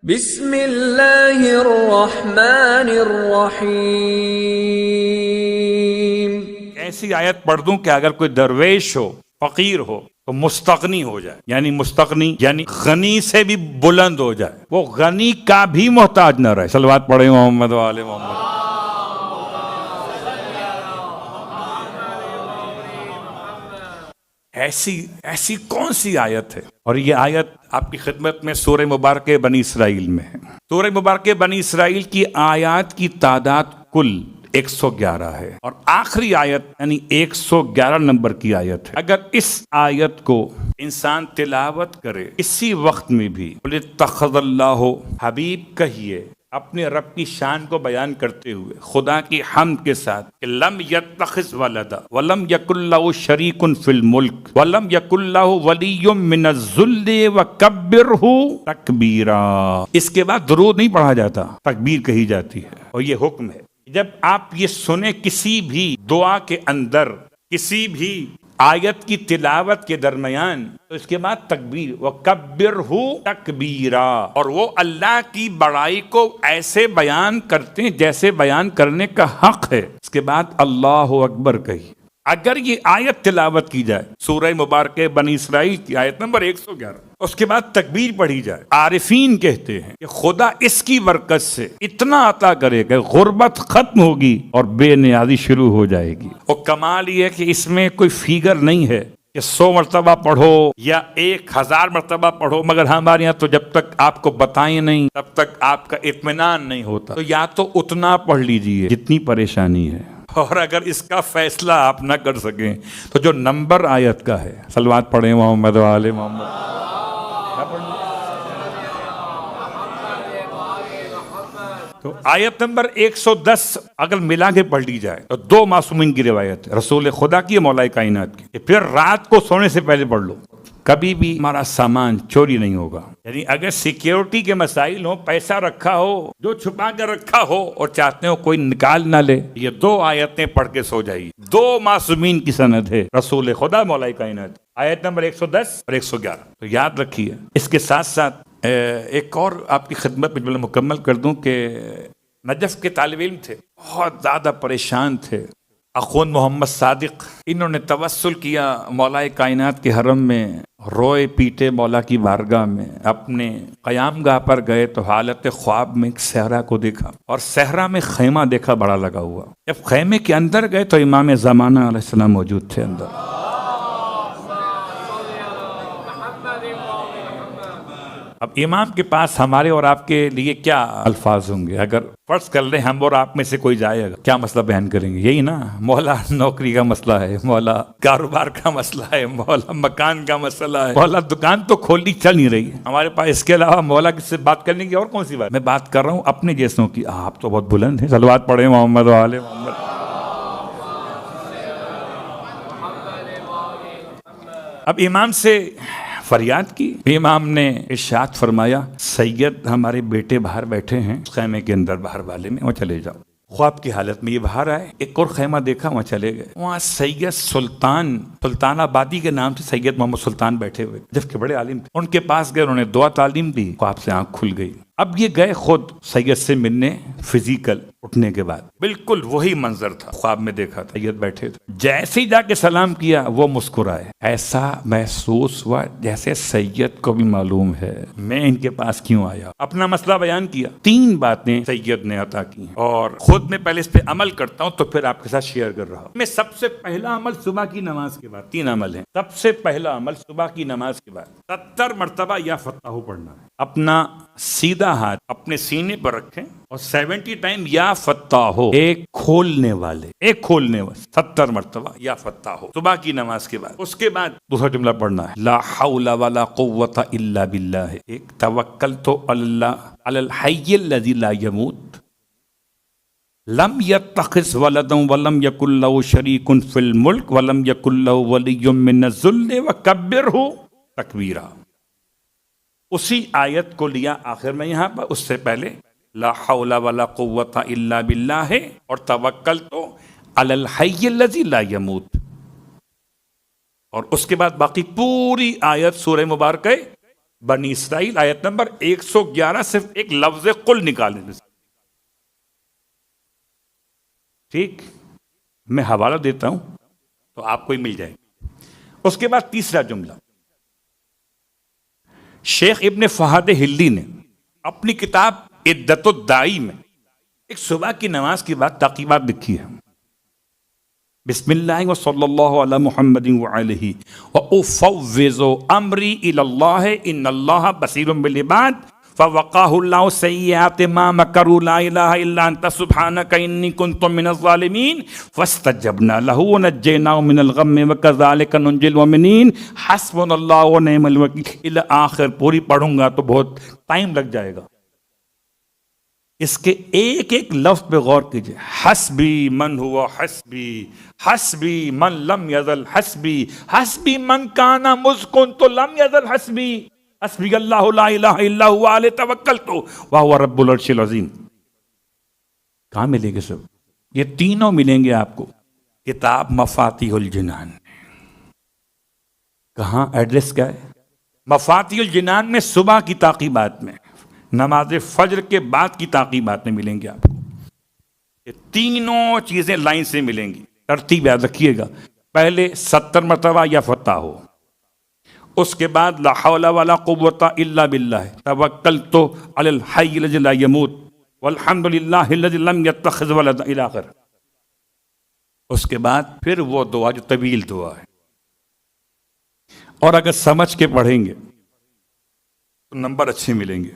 بسم اللہ الرحمن الرحیم۔ ایسی آیت پڑھ دوں کہ اگر کوئی درویش ہو، فقیر ہو تو مستغنی ہو جائے، یعنی مستغنی یعنی غنی سے بھی بلند ہو جائے، وہ غنی کا بھی محتاج نہ رہے۔ صلوات پڑھیں محمد و آل محمد۔ ایسی کون سی آیت ہے؟ اور یہ آیت آپ کی خدمت میں سورہ مبارکہ بنی اسرائیل میں ہے۔ سورہ مبارکہ بنی اسرائیل کی آیات کی تعداد کل 111 ہے، اور آخری آیت یعنی 111 نمبر کی آیت ہے۔ اگر اس آیت کو انسان تلاوت کرے اسی وقت میں بھی، قُلِ اتَّخَذَ اللَّهُ، حبیب کہیے اپنے رب کی شان کو بیان کرتے ہوئے، خدا کی حمد کے ساتھ کہ لم یتخذ ولدا ولم یکن لہ شریک فی الملک ولم یکن لہ ولی من الذل وکبرہ تکبیرا۔ اس کے بعد درود نہیں پڑھا جاتا، تکبیر کہی جاتی ہے، اور یہ حکم ہے۔ جب آپ یہ سنیں کسی بھی دعا کے اندر، کسی بھی آیت کی تلاوت کے درمیان، تو اس کے بعد تکبیر، وَكَبِّرْهُ تَكْبِيرًا، اور وہ اللہ کی بڑائی کو ایسے بیان کرتے ہیں جیسے بیان کرنے کا حق ہے۔ اس کے بعد اللہ اکبر کہی۔ اگر یہ آیت تلاوت کی جائے، سورہ مبارکہ بنی اسرائیل کی آیت نمبر 111، اس کے بعد تکبیر پڑھی جائے، عارفین کہتے ہیں کہ خدا اس کی برکت سے اتنا عطا کرے کہ غربت ختم ہوگی اور بے نیازی شروع ہو جائے گی۔ اور کمال یہ ہے کہ اس میں کوئی فیگر نہیں ہے کہ 100 مرتبہ پڑھو یا 1000 مرتبہ پڑھو، مگر ہمارے یہاں تو جب تک آپ کو بتائیں نہیں تب تک آپ کا اطمینان نہیں ہوتا، تو یا تو اتنا پڑھ لیجئے جتنی پریشانی ہے، اور اگر اس کا فیصلہ آپ نہ کر سکیں تو جو نمبر آیت کا ہے، صلوات پڑھیں محمد و آل محمد۔ تو آیت نمبر 110 اگر ملا کے پڑھ لی جائے تو 2 معصومین کی روایت ہے، رسول خدا کی، مولا کائنات کی، کہ پھر رات کو سونے سے پہلے پڑھ لو، کبھی بھی ہمارا سامان چوری نہیں ہوگا۔ یعنی اگر سیکیورٹی کے مسائل ہو، پیسہ رکھا ہو جو چھپا کر رکھا ہو اور چاہتے ہو کوئی نکال نہ لے، یہ 2 آیتیں پڑھ کے سو جائیے۔ 2 معصومین کی سند ہے، رسول خدا، مولا کائنات، آیت نمبر 110 اور 111۔ تو یاد رکھیے۔ اس کے ساتھ ساتھ ایک اور آپ کی خدمت میں مکمل کر دوں کہ نجف کے طالب علم تھے، بہت زیادہ پریشان تھے، اخوان محمد صادق، انہوں نے توسل کیا مولا کائنات کے حرم میں، روئے پیٹے مولا کی بارگاہ میں، اپنے قیام گاہ پر گئے تو حالت خواب میں ایک صحرا کو دیکھا، اور صحرا میں خیمہ دیکھا بڑا لگا ہوا۔ جب خیمے کے اندر گئے تو امام زمانہ علیہ السلام موجود تھے اندر۔ اب امام کے پاس ہمارے اور آپ کے لیے کیا الفاظ ہوں گے؟ اگر فرض کر لیں ہم اور آپ میں سے کوئی جائے گا، کیا مسئلہ بیان کریں گے؟ یہی نا، مولا نوکری کا مسئلہ ہے، مولا کاروبار کا مسئلہ ہے، مولا مکان کا مسئلہ ہے، مولا دکان تو کھولنی چل نہیں رہی ہے ہمارے پاس، اس کے علاوہ مولا کس سے بات کرنے کی اور کون سی بات؟ میں بات کر رہا ہوں اپنے جیسوں کی۔ آپ تو بہت بلند ہیں، صلوات پڑھیں محمد و آل محمد۔ اب امام سے فریاد کی، امام نے ارشاد فرمایا، سید ہمارے بیٹے باہر بیٹھے ہیں خیمے کے اندر، باہر والے میں، وہاں چلے جاؤ۔ خواب کی حالت میں یہ باہر آئے، ایک اور خیمہ دیکھا، وہاں چلے گئے، وہاں سید سلطان آبادی کے نام سے سید محمد سلطان بیٹھے ہوئے، جبکہ بڑے عالم تھے۔ ان کے پاس گئے، انہوں نے دعا تعلیم دی، خواب سے آنکھ کھل گئی۔ اب یہ گئے خود سید سے ملنے، فزیکل اٹھنے کے بعد بالکل وہی منظر تھا خواب میں دیکھا تھا، سید بیٹھے تھے۔ جیسے ہی جا کے سلام کیا وہ مسکرائے، ایسا محسوس ہوا جیسے سید کو بھی معلوم ہے میں ان کے پاس کیوں آیا۔ اپنا مسئلہ بیان کیا، 3 باتیں سید نے عطا کی، اور خود میں پہلے اس پہ عمل کرتا ہوں تو پھر آپ کے ساتھ شیئر کر رہا ہوں۔ میں سب سے پہلا عمل صبح کی نماز کے بعد، 3 عمل ہیں، سب سے پہلا عمل صبح کی نماز کے بعد 70 مرتبہ یا فتح پڑھنا ہے۔ اپنا سیدھا ہاتھ اپنے سینے پر رکھیں اور 70 ٹائم یا فتح ہو، ایک کھولنے والے 70 مرتبہ یا فتح ہو صبح کی نماز کے بعد۔ اس کے بعد دوسرا جملہ پڑھنا ہے، لا حول ولا قوت الا باللہ، ایک توکلت علی اللہ علی الحی الذی لا یموت لم یتخذ ولدا ولم یکن لہ شریک فی الملک ولم یکن لہ ولی من الذل وکبرہ تکبیرا۔ اسی آیت کو لیا آخر میں یہاں پر، اس سے پہلے لا حول ولا قوت الا باللہ ہے، اور توکلت علی الحی الذی لا یموت، اور اس کے بعد باقی پوری آیت سورہ مبارکہ بنی اسرائیل آیت نمبر 111 صرف ایک لفظ قل نکالیں. ٹھیک، میں حوالہ دیتا ہوں تو آپ کو ہی مل جائے گا. اس کے بعد تیسرا جملہ، شیخ ابن فہد ہلی نے اپنی کتاب عدت الدائی میں ایک صبح کی نماز کی بات تعقیبات لکھی ہے. بسم اللہ و صلی اللہ علی محمد وعلیہ وافوض امری الی اللہ ان اللہ بصیر بالعباد فوقاہ اللہ سیئات ما مکروا لا الہ الا انت سبحانک انی کنت من الظالمین فاستجبنا له ونجیناه من الغم وکذالک ننجی المؤمنین حسبنا اللہ ونعم الوکیل الی آخر. پوری پڑھوں گا تو بہت ٹائم لگ جائے گا. اس کے ایک ایک لفظ پہ غور کیجئے. حسبی من ہوا حسبی، حسبی من لم یزل حسبی، حسبی من کانا مذ کنت لم یزل حسبی، حسبی اللہ لا الہ الا هو علیہ توکلت وہو رب العرش العظیم. کہاں ملے گے سب؟ یہ تینوں ملیں گے آپ کو کتاب مفاتیح الجنان. کہاں؟ ایڈریس کیا ہے؟ مفاتیح الجنان میں صبح کی تعقیبات میں، نماز فجر کے بعد کی تعقیبات میں ملیں گے آپ کو. یہ تینوں چیزیں لائن سے ملیں گی. ترتیب یاد رکھیے گا، پہلے 70 مرتبہ یا فتح ہو، اس کے بعد لا حول ولا قوت الا باللہ توکلت علی الحی الذی لا یموت والحمد للہ الذی لم یتخذ ولدا الی آخر. اس کے بعد پھر وہ دعا جو طویل دعا ہے، اور اگر سمجھ کے پڑھیں گے تو نمبر اچھے ملیں گے.